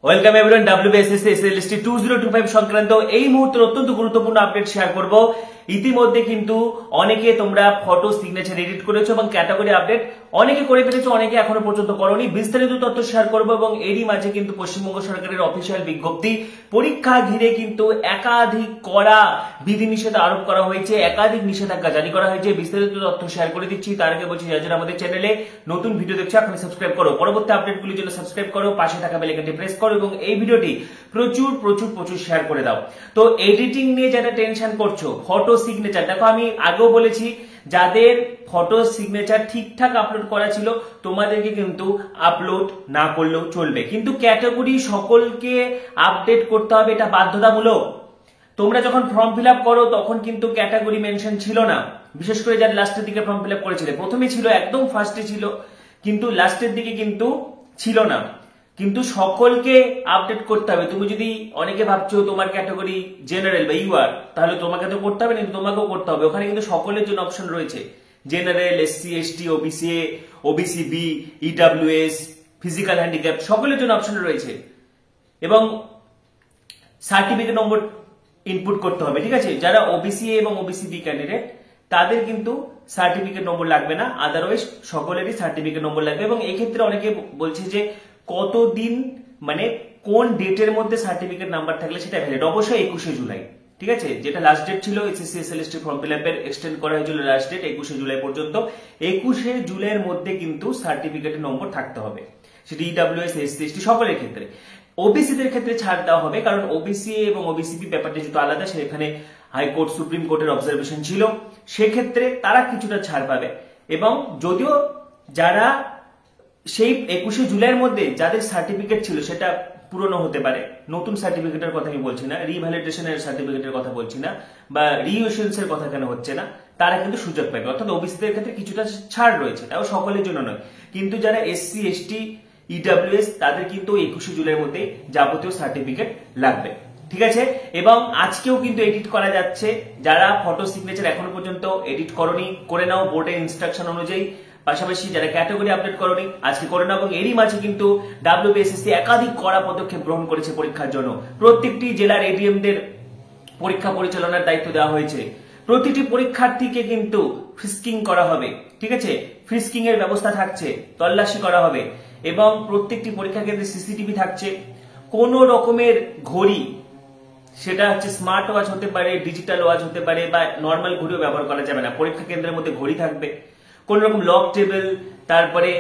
Welcome everyone, WBSSC SLST 2025 সংক্রান্ত এই মুহূর্তের অত্যন্ত গুরুত্বপূর্ণ আপডেট শেয়ার করব। ইতিমধ্যে কিন্তু অনেকে তোমরা ফটো সিগনেচার এডিট করেছো এবং ক্যাটাগরি আপডেট অনেকে করে ফেলেছো, অনেকে এখনো পর্যন্ত করোনি। বিস্তারিত তথ্য শেয়ার করব এবং এরই মাঝে কিন্তু পশ্চিমবঙ্গ সরকারের অফিসিয়াল বিজ্ঞপ্তি, পরীক্ষা ঘিরে কিন্তু একাধিক কড়া বিধিনিষেধ আরোপ করা হয়েছে, একাধিক নিষেধাজ্ঞা জারি করা হয়েছে। বিস্তারিত তথ্য শেয়ার করে দিচ্ছি। তার আগে বলছি, যারা আমাদের চ্যানেলে নতুন ভিডিও দেখছো এখন সাবস্ক্রাইব করো, পরবর্তী আপডেটগুলির জন্য সাবস্ক্রাইব করো, পাশে থাকা বেল আইকনটি প্রেস করো এবং এই ভিডিওটি প্রচুর প্রচুর প্রচুর শেয়ার করে দাও। তো এডিটিং নিয়ে যারা টেনশন করছো, ফটো সিগনেচার, দেখো আমি আগেও বলেছি যাদের ফটো সিগনেচার ঠিকঠাক আপলোড করা ছিল তোমাদেরকে কিন্তু আপলোড না করলেও চলবে, কিন্তু ক্যাটাগরি সকলকে আপডেট করতে হবে, এটা বাধ্যতামূলক। তোমরা যখন ফর্ম ফিল আপ করো তখন কিন্তু ক্যাটাগরি মেনশন ছিল না, বিশেষ করে যারা লাস্টের দিকে ফর্ম ফিল আপ করেছিলে। প্রথমে ছিল, একদম ফার্স্টে ছিল, কিন্তু লাস্টের দিকে কিন্তু ছিল না। কিন্তু সকলকে আপডেট করতে হবে। তুমি যদি অনেকে ভাবছো তোমার ক্যাটাগরি জেনারেল বা ইউআর, তাহলে তোমাকে তো করতে হবে, কিন্তু তোমাকেও করতে হবে। ওখানে কিন্তু সকলের জন্য অপশন রয়েছে, general, SC ST OBC A OBC B EWS physical handicap, সকলের জন্য অপশন রয়েছে এবং সার্টিফিকেট নম্বর ইনপুট করতে হবে। ঠিক আছে, যারা OBC A এবং OBC B ক্যান্ডিডেট তাদের কিন্তু সার্টিফিকেট নম্বর লাগবে না, আদারওয়াইজ সকলেরই সার্টিফিকেট নম্বর লাগবে। এবং এই ক্ষেত্রে অনেকে বলছে যে কতদিন, মানে কোন ডেটের মধ্যে সার্টিফিকেট নাম্বার থাকলে সেটা ভ্যালিড। অবশ্যই 21শে জুলাই, ঠিক আছে, যেটা লাস্ট ডেট ছিল SSC SLST ফর্ম ফিল আপের, এক্সটেন্ড করা হয়েছিল লাস্ট ডেট 21শে জুলাই পর্যন্ত। 21শে জুলাইয়ের মধ্যে কিন্তু সার্টিফিকেটের নম্বর থাকতে হবে, সেটা EWS SC ST সকলের ক্ষেত্রে। OBC দের ক্ষেত্রে ছাড় দেওয়া হবে, কারণ OBC এবং OBC B ব্যাপারটা যেহেতু আলাদা, সেখানে হাইকোর্ট সুপ্রিম কোর্টের অবজারভেশন ছিল, সেক্ষেত্রে তারা কিছুটা ছাড় পাবে। এবং যদিও যারা সেই 21শে জুলাইয়ের মধ্যে যাদের সার্টিফিকেট ছিল সেটা পুরনো হতে পারে, নতুন সার্টিফিকেটের কথা আমি বলছি না, রিভ্যালিডেশনের সার্টিফিকেটের কথা বলছি না, বা রিইস্যুয়েন্স এর কথা কেন হচ্ছে না, তারা কিন্তু সুযোগ পাবে। অর্থাৎ OBC দের ক্ষেত্রে কিছুটা ছাড় রয়েছে, তাও সকলের জন্য নয়। কিন্তু যারা SC ST EWS তাদের কিন্তু 21শে জুলাইয়ের মধ্যে যাবতীয় সার্টিফিকেট লাগবে, ঠিক আছে। এবং আজকেও কিন্তু এডিট করা যাচ্ছে, যারা ফটো সিগনেচার এখনো পর্যন্ত এডিট করনি করে নাও বোর্ডের ইনস্ট্রাকশন অনুযায়ী। পাশাপাশি যারা ক্যাটাগরি আপডেট করনি আজকে করে নাও। এবং এরই মাঝে কিন্তু WBSSC একাধিক কড়া পদক্ষেপ গ্রহণ করেছে পরীক্ষার জন্য। প্রত্যেকটি জেলার ADM দের পরীক্ষা পরিচালনার দায়িত্ব দেওয়া হয়েছে। প্রতিটি পরীক্ষার্থীকে কিন্তু ফ্রিস্কিং করা হবে, ঠিক আছে, ফ্রিস্কিং এর ব্যবস্থা থাকছে, তল্লাশি করা হবে এবং প্রত্যেকটি পরীক্ষা কেন্দ্রে CCTV থাকছে। কোন রকমের ঘড়ি, সেটা হচ্ছে স্মার্ট ওয়াচ হতে পারে, ডিজিটাল ওয়াচ হতে পারে, বা নর্মাল ঘড়িও ব্যবহার করা যাবে না। পরীক্ষা কেন্দ্রের মধ্যে ঘড়ি থাকবে, কোন রকম লক টেবিল, তারপরে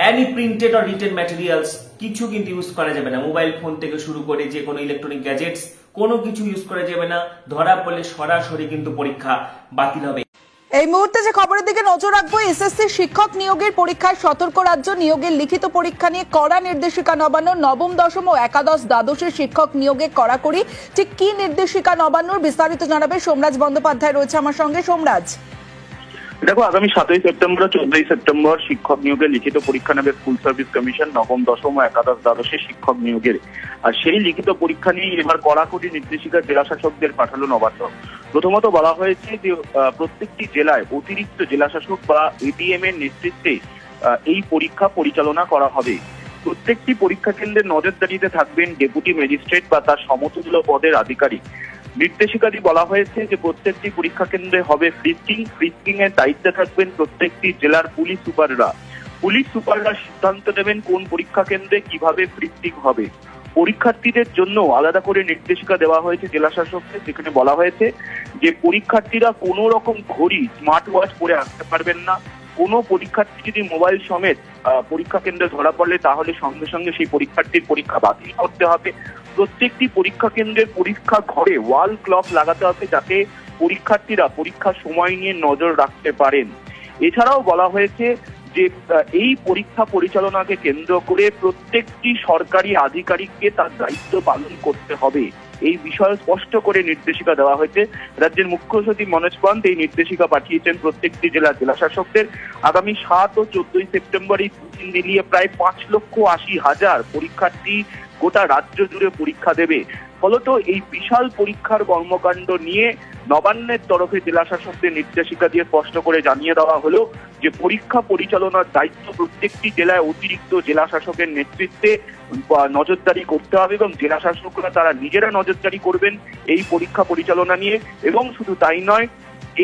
any printed or written materials কিছু কিন্তু ইউজ করা যাবে না। মোবাইল ফোন থেকে শুরু করে যে কোনো ইলেকট্রনিক গ্যাজেটস কোনো কিছু ইউজ করা যাবে না। ধরা পড়লে সরাসরি কিন্তু পরীক্ষা বাতিল হবে। এই মুহূর্তে যে খবরের দিকে নজর রাখবো, SSC শিক্ষক নিয়োগের পরীক্ষায় সতর্ক রাজ্য। নিয়োগের লিখিত পরীক্ষা নিয়ে কড়া নির্দেশিকা নবান্ন। নবম, দশম ও একাদশ দ্বাদশের শিক্ষক নিয়োগে কড়াকড়ি। ঠিক কি নির্দেশিকা নবান্নর, বিস্তারিত জানাবে সোমরাজ বন্দ্যোপাধ্যায়, রয়েছে আমার সঙ্গে। সোমরাজ, দেখো, আগামী 7ই সেপ্টেম্বর ও 14ই সেপ্টেম্বর শিক্ষক নিয়োগের লিখিত পরীক্ষা নেবে স্কুল সার্ভিস কমিশন, নবম, দশম ও একাদশ দ্বাদশের শিক্ষক নিয়োগের। আর সেই লিখিত পরীক্ষা নিয়ে এবার কড়াকড়ি নির্দেশিকা জেলা শাসকদের পাঠালো নবান্ন। প্রথমত বলা হয়েছে যে প্রত্যেকটি জেলায় অতিরিক্ত জেলা শাসক বা ADM এর নেতৃত্বে এই পরীক্ষা পরিচালনা করা হবে। প্রত্যেকটি পরীক্ষা কেন্দ্রের নজরদারিতে থাকবেন ডেপুটি ম্যাজিস্ট্রেট বা তার সমতুল্য পদের আধিকারিক। নির্দেশিকাটি বলা হয়েছে যে প্রত্যেকটি পরীক্ষা কেন্দ্রে হবে ফ্রিস্কিং এর দায়িত্বে থাকবেন প্রত্যেকটি জেলার পুলিশ সুপাররা। পুলিশ সুপাররা সিদ্ধান্ত নেবেন কোন পরীক্ষা কেন্দ্রে কিভাবে ফ্রিস্কিং হবে। পরীক্ষার্থীদের জন্য আলাদা করে নির্দেশিকা দেওয়া হয়েছে জেলা শাসকদের, যেখানে বলা হয়েছে যে পরীক্ষার্থীরা কোনো রকম ঘড়ি, স্মার্ট ওয়াচ পরে আসতে পারবেন না। কোনো পরীক্ষার্থী যদি মোবাইল সমেত পরীক্ষা কেন্দ্রে ধরা পড়লে তাহলে সঙ্গে সঙ্গে সেই পরীক্ষার্থীর পরীক্ষা বাতিল করতে হবে। প্রত্যেকটি পরীক্ষা কেন্দ্রের পরীক্ষা ঘরে ওয়াল ক্লক লাগাতে হবে, যাতে পরীক্ষার্থীরা পরীক্ষার সময় নিয়ে নজর রাখতে পারেন। এছাড়াও বলা হয়েছে যে এই পরীক্ষা পরিচালনাকে কেন্দ্র করে প্রত্যেকটি সরকারি আধিকারিককে তার দায়িত্ব পালন করতে হবে। এই বিষয়ে স্পষ্ট করে নির্দেশিকা দেওয়া হয়েছে। রাজ্যের মুখ্য সচিব মনোজ পান্ত এই নির্দেশিকা পাঠিয়েছেন প্রত্যেকটি জেলার জেলা শাসকদের। আগামী 7 ও 14ই সেপ্টেম্বর এই দুদিন মিলিয়ে প্রায় 5,80,000 পরীক্ষার্থী গোটা রাজ্য জুড়ে পরীক্ষা দেবে। ফলত এই বিশাল পরীক্ষার কর্মকাণ্ড নিয়ে নবান্নের তরফে জেলা শাসকদের নির্দেশিকা দিয়ে স্পষ্ট করে জানিয়ে দেওয়া হলো যে পরীক্ষা পরিচালনার দায়িত্ব প্রত্যেকটি জেলায় অতিরিক্ত জেলা শাসকের নেতৃত্বে নজরদারি করতে হবে এবং জেলা শাসকরা তারা নিজেরা নজরদারি করবেন এই পরীক্ষা পরিচালনা নিয়ে। এবং শুধু তাই নয়,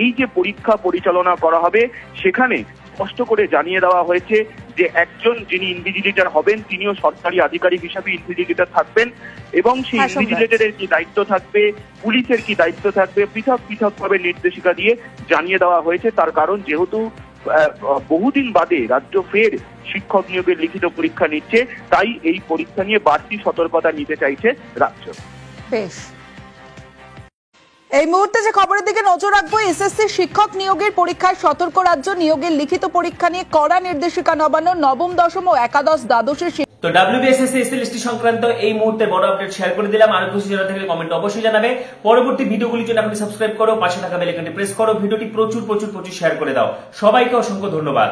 এই যে পরীক্ষা পরিচালনা করা হবে সেখানে স্পষ্ট করে জানিয়ে দেওয়া হয়েছে যে একজন যিনি ইনভিজিলেটর হবেন তিনিও সরকারি আধিকারিক হিসাবে ইনভিজিলেটর থাকবেন এবং সেই ইনভিজিলেটরের কি দায়িত্ব থাকবে, পুলিশের কি দায়িত্ব থাকবে, পৃথক পৃথকভাবে নির্দেশিকা দিয়ে জানিয়ে দেওয়া হয়েছে। তার কারণ যেহেতু বহুদিন বাদে রাজ্য ফের শিক্ষক নিয়োগের লিখিত পরীক্ষা নিচ্ছে, তাই এই পরীক্ষা নিয়ে বাড়তি সতর্কতা নিতে চাইছে রাজ্য। বেশ, এই মুহূর্তে যে খবরের দিকে নজর রাখবো, এসএসসি শিক্ষক নিয়োগের পরীক্ষায় সতর্ক রাজ্য, নিয়োগের লিখিত পরীক্ষা নিয়ে কড়া নির্দেশিকা নবান্ন, নবম দশম ও একাদশ দ্বাদশের। তো WBSSC এসএলএসটি সংক্রান্ত এই মুহূর্তে বড় আপডেট শেয়ার করে দিলাম। আর কিছু জানা থাকলে কমেন্ট অবশ্যই জানাবে। পরবর্তী ভিডিওগুলির জন্য আপনি সাবস্ক্রাইব করো, পাশে থাকা বেল আইকনটি প্রেস করো, ভিডিওটি প্রচুর শেয়ার করে দাও। সবাইকে অসংখ্য ধন্যবাদ।